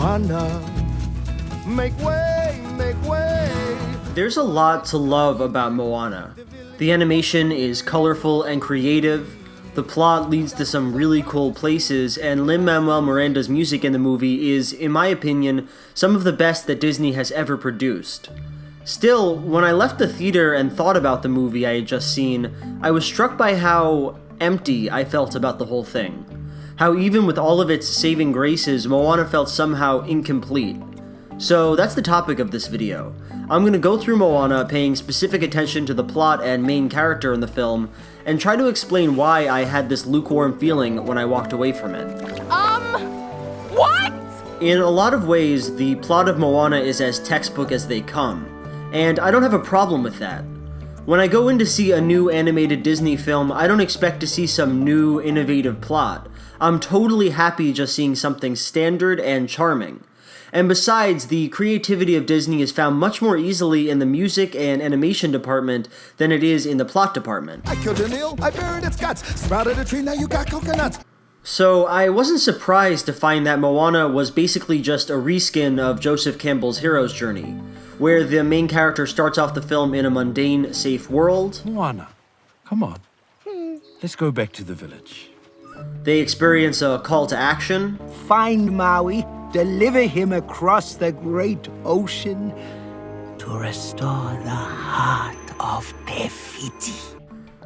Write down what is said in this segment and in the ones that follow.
Moana. Make way, make way. There's a lot to love about Moana. The animation is colorful and creative, the plot leads to some really cool places, and Lin Manuel Miranda's music in the movie is, in my opinion, some of the best that Disney has ever produced. Still, when I left the theater and thought about the movie I had just seen, I was struck by how empty I felt about the whole thing. How even with all of its saving graces, Moana felt somehow incomplete. So that's the topic of this video. I'm going to go through Moana, paying specific attention to the plot and main character in the film, and try to explain why I had this lukewarm feeling when I walked away from it. What? In a lot of ways, the plot of Moana is as textbook as they come, and I don't have a problem with that. When I go in to see a new animated Disney film, I don't expect to see some new, innovative plot. I'm totally happy just seeing something standard and charming. And besides, the creativity of Disney is found much more easily in the music and animation department than it is in the plot department. I killed an eel, I buried its guts, sprouted a tree, now you got coconuts. So I wasn't surprised to find that Moana was basically just a reskin of Joseph Campbell's hero's journey, where the main character starts off the film in a mundane, safe world. Moana, come on. Let's go back to the village. They experience a call to action. Find Maui, deliver him across the great ocean to restore the heart of Te Fiti.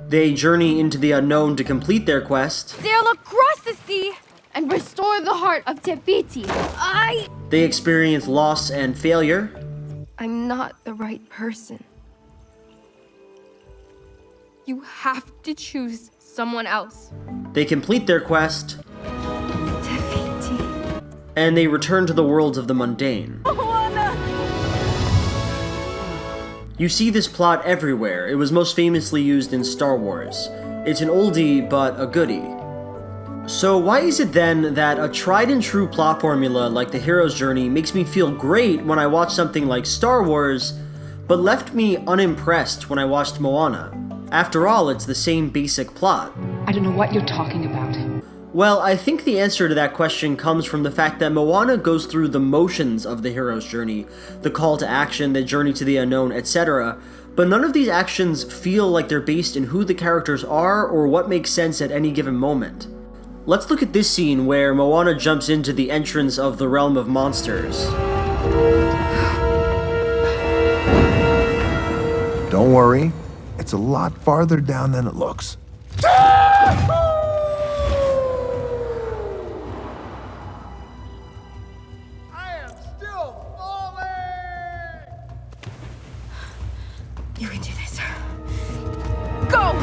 They journey into the unknown to complete their quest. Sail across the sea and restore the heart of Te Fiti. They experience loss and failure. I'm not the right person. You have to choose someone else. They complete their quest. Te Fiti. And they return to the worlds of the mundane. Moana! You see this plot everywhere. It was most famously used in Star Wars. It's an oldie, but a goodie. So why is it then that a tried and true plot formula like the hero's journey makes me feel great when I watch something like Star Wars, but left me unimpressed when I watched Moana? After all, it's the same basic plot. I don't know what you're talking about. Well, I think the answer to that question comes from the fact that Moana goes through the motions of the hero's journey, the call to action, the journey to the unknown, etc., but none of these actions feel like they're based in who the characters are or what makes sense at any given moment. Let's look at this scene where Moana jumps into the entrance of the realm of monsters. Don't worry, it's a lot farther down than it looks. You can do this. Go!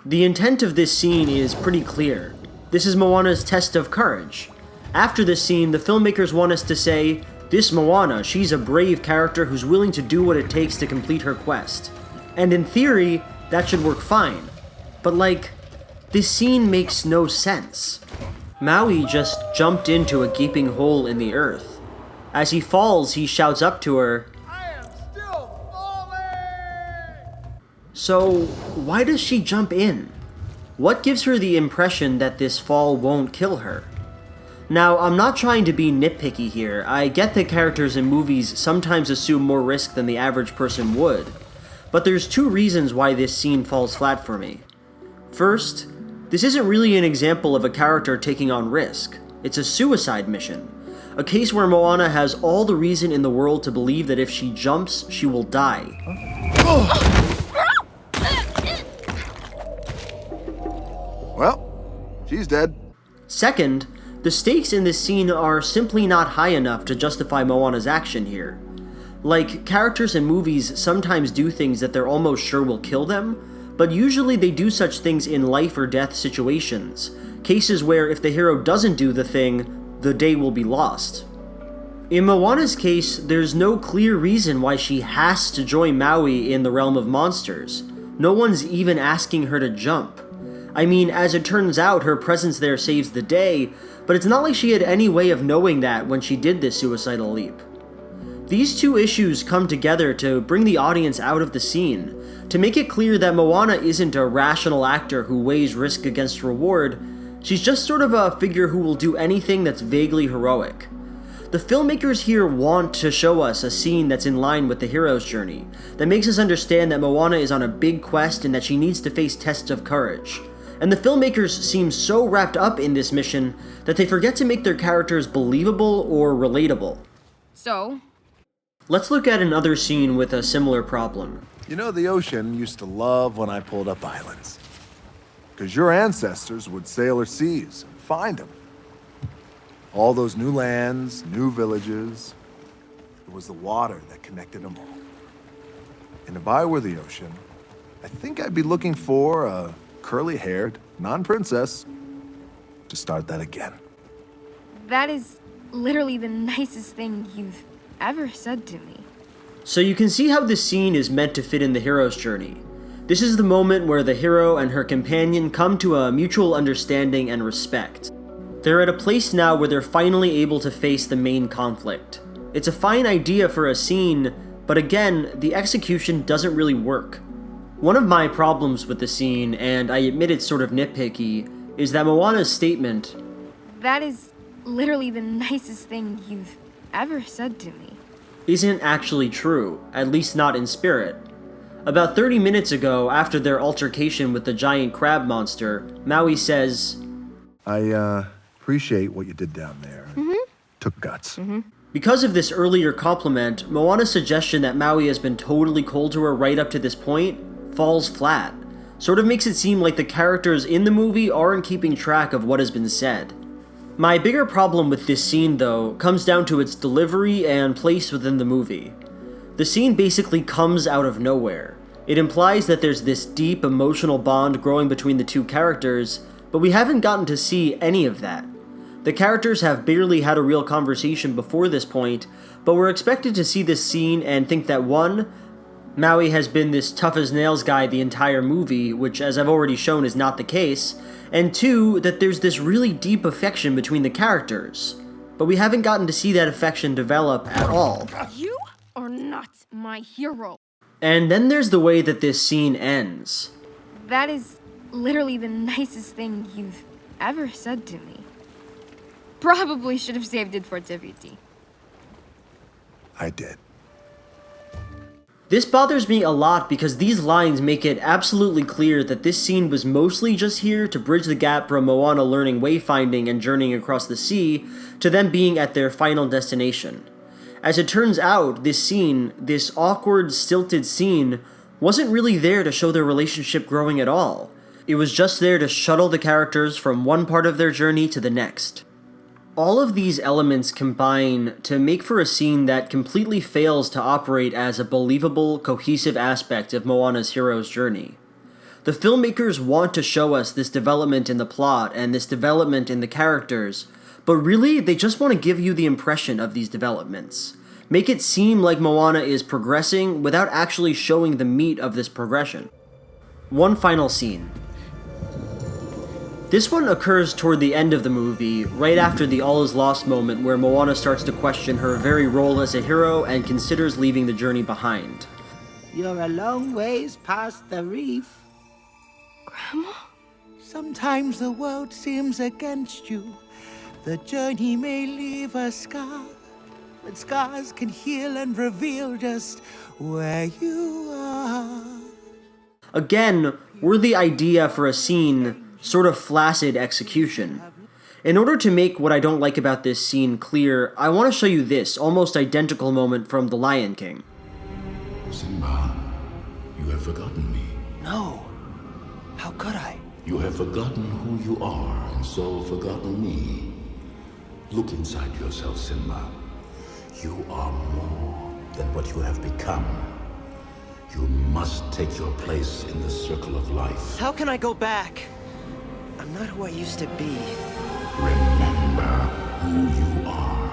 The intent of this scene is pretty clear. This is Moana's test of courage. After this scene, the filmmakers want us to say, this Moana, she's a brave character who's willing to do what it takes to complete her quest. And in theory, that should work fine. But this scene makes no sense. Maui just jumped into a gaping hole in the earth. As he falls, he shouts up to her, so, why does she jump in? What gives her the impression that this fall won't kill her? Now, I'm not trying to be nitpicky here. I get that characters in movies sometimes assume more risk than the average person would. But there's two reasons why this scene falls flat for me. First, this isn't really an example of a character taking on risk. It's a suicide mission. A case where Moana has all the reason in the world to believe that if she jumps, she will die. Well, she's dead. Second, the stakes in this scene are simply not high enough to justify Moana's action here. Characters in movies sometimes do things that they're almost sure will kill them, but usually they do such things in life or death situations, cases where if the hero doesn't do the thing, the day will be lost. In Moana's case, there's no clear reason why she has to join Maui in the realm of monsters. No one's even asking her to jump. I mean, as it turns out, her presence there saves the day, but it's not like she had any way of knowing that when she did this suicidal leap. These two issues come together to bring the audience out of the scene, to make it clear that Moana isn't a rational actor who weighs risk against reward. She's just sort of a figure who will do anything that's vaguely heroic. The filmmakers here want to show us a scene that's in line with the hero's journey, that makes us understand that Moana is on a big quest and that she needs to face tests of courage. And the filmmakers seem so wrapped up in this mission that they forget to make their characters believable or relatable. So? Let's look at another scene with a similar problem. You know, the ocean used to love when I pulled up islands. Because your ancestors would sail her seas and find them. All those new lands, new villages. It was the water that connected them all. And if I were the ocean, I think I'd be looking for a curly-haired, non-princess to start that again. That is literally the nicest thing you've ever said to me. So you can see how this scene is meant to fit in the hero's journey. This is the moment where the hero and her companion come to a mutual understanding and respect. They're at a place now where they're finally able to face the main conflict. It's a fine idea for a scene, but again, the execution doesn't really work. One of my problems with the scene, and I admit it's sort of nitpicky, is that Moana's statement, That is literally the nicest thing you've ever said to me, isn't actually true, at least not in spirit. About 30 minutes ago, after their altercation with the giant crab monster, Maui says, I appreciate what you did down there. Took guts. Because of this earlier compliment, Moana's suggestion that Maui has been totally cold to her right up to this point falls flat. Sort of makes it seem like the characters in the movie aren't keeping track of what has been said. My bigger problem with this scene, though, comes down to its delivery and place within the movie. The scene basically comes out of nowhere. It implies that there's this deep emotional bond growing between the two characters, but we haven't gotten to see any of that. The characters have barely had a real conversation before this point, but we're expected to see this scene and think that 1, Maui has been this tough-as-nails guy the entire movie, which, as I've already shown, is not the case, and 2, that there's this really deep affection between the characters. But we haven't gotten to see that affection develop at all. You are not my hero. And then there's the way that this scene ends. That is literally the nicest thing you've ever said to me. Probably should have saved it for Tiviti. I did. This bothers me a lot because these lines make it absolutely clear that this scene was mostly just here to bridge the gap from Moana learning wayfinding and journeying across the sea to them being at their final destination. As it turns out, this scene, this awkward, stilted scene, wasn't really there to show their relationship growing at all. It was just there to shuttle the characters from one part of their journey to the next. All of these elements combine to make for a scene that completely fails to operate as a believable, cohesive aspect of Moana's hero's journey. The filmmakers want to show us this development in the plot and this development in the characters, but really they just want to give you the impression of these developments. Make it seem like Moana is progressing without actually showing the meat of this progression. One final scene. This one occurs toward the end of the movie, right after the all is lost moment where Moana starts to question her very role as a hero and considers leaving the journey behind. You're a long ways past the reef. Grandma? Sometimes the world seems against you. The journey may leave a scar, but scars can heal and reveal just where you are. Again, worthy idea for a scene, sort of flaccid execution. In order to make what I don't like about this scene clear, I want to show you this almost identical moment from The Lion King. Simba, you have forgotten me. No. How could I? You have forgotten who you are, and so forgotten me. Look inside yourself, Simba. You are more than what you have become. You must take your place in the circle of life. How can I go back? I'm not who I used to be. Remember who you are.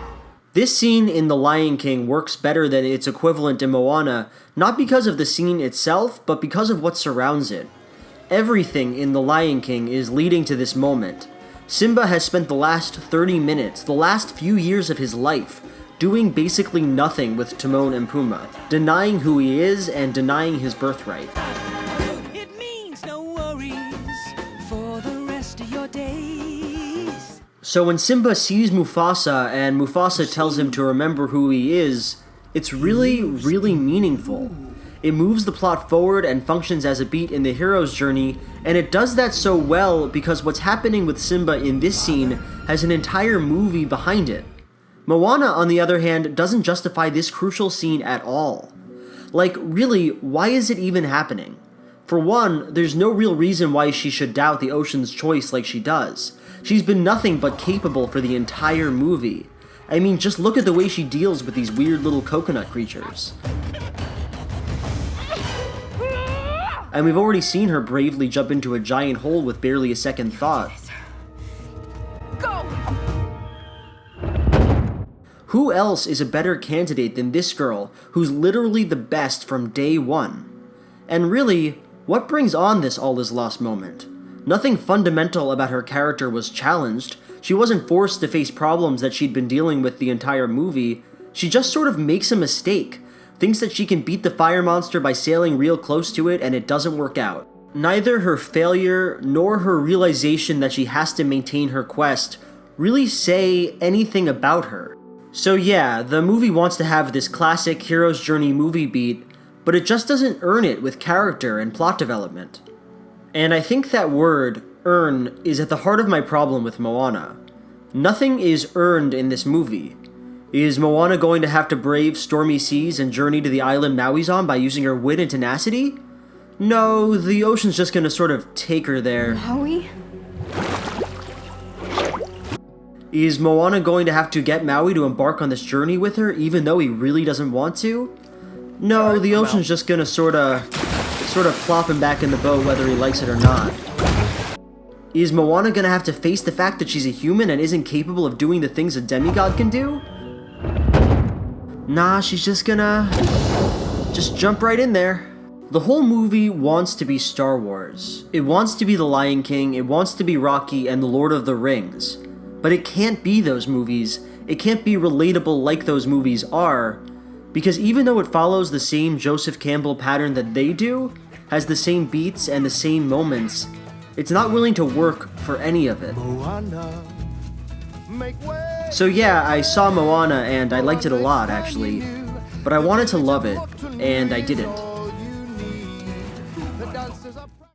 This scene in The Lion King works better than its equivalent in Moana, not because of the scene itself, but because of what surrounds it. Everything in The Lion King is leading to this moment. Simba has spent the last 30 minutes, the last few years of his life, doing basically nothing with Timon and Pumbaa, denying who he is and denying his birthright. It means no worries for the rest of your days. So when Simba sees Mufasa and Mufasa tells him to remember who he is, it's really, really meaningful. It moves the plot forward and functions as a beat in the hero's journey, and it does that so well because what's happening with Simba in this scene has an entire movie behind it. Moana, on the other hand, doesn't justify this crucial scene at all. Like, really, why is it even happening? For one, there's no real reason why she should doubt the ocean's choice like she does. She's been nothing but capable for the entire movie. I mean, just look at the way she deals with these weird little coconut creatures. And we've already seen her bravely jump into a giant hole with barely a second thought. Go! Who else is a better candidate than this girl, who's literally the best from day one? And really, what brings on this all is lost moment? Nothing fundamental about her character was challenged. She wasn't forced to face problems that she'd been dealing with the entire movie. She just sort of makes a mistake, thinks that she can beat the fire monster by sailing real close to it, and it doesn't work out. Neither her failure nor her realization that she has to maintain her quest really say anything about her. So yeah, the movie wants to have this classic hero's journey movie beat, but it just doesn't earn it with character and plot development. And I think that word, earn, is at the heart of my problem with Moana. Nothing is earned in this movie. Is Moana going to have to brave stormy seas and journey to the island Maui's on by using her wit and tenacity? No, the ocean's just gonna sort of take her there. Maui? Is Moana going to have to get Maui to embark on this journey with her, even though he really doesn't want to? No, the ocean's just gonna sorta plop him back in the boat whether he likes it or not. Is Moana gonna have to face the fact that she's a human and isn't capable of doing the things a demigod can do? Nah, she's just gonna jump right in there. The whole movie wants to be Star Wars. It wants to be The Lion King, it wants to be Rocky and The Lord of the Rings. But it can't be those movies. It can't be relatable like those movies are, because even though it follows the same Joseph Campbell pattern that they do, has the same beats and the same moments, it's not willing to work for any of it. So yeah, I saw Moana and I liked it a lot actually, but I wanted to love it, and I didn't.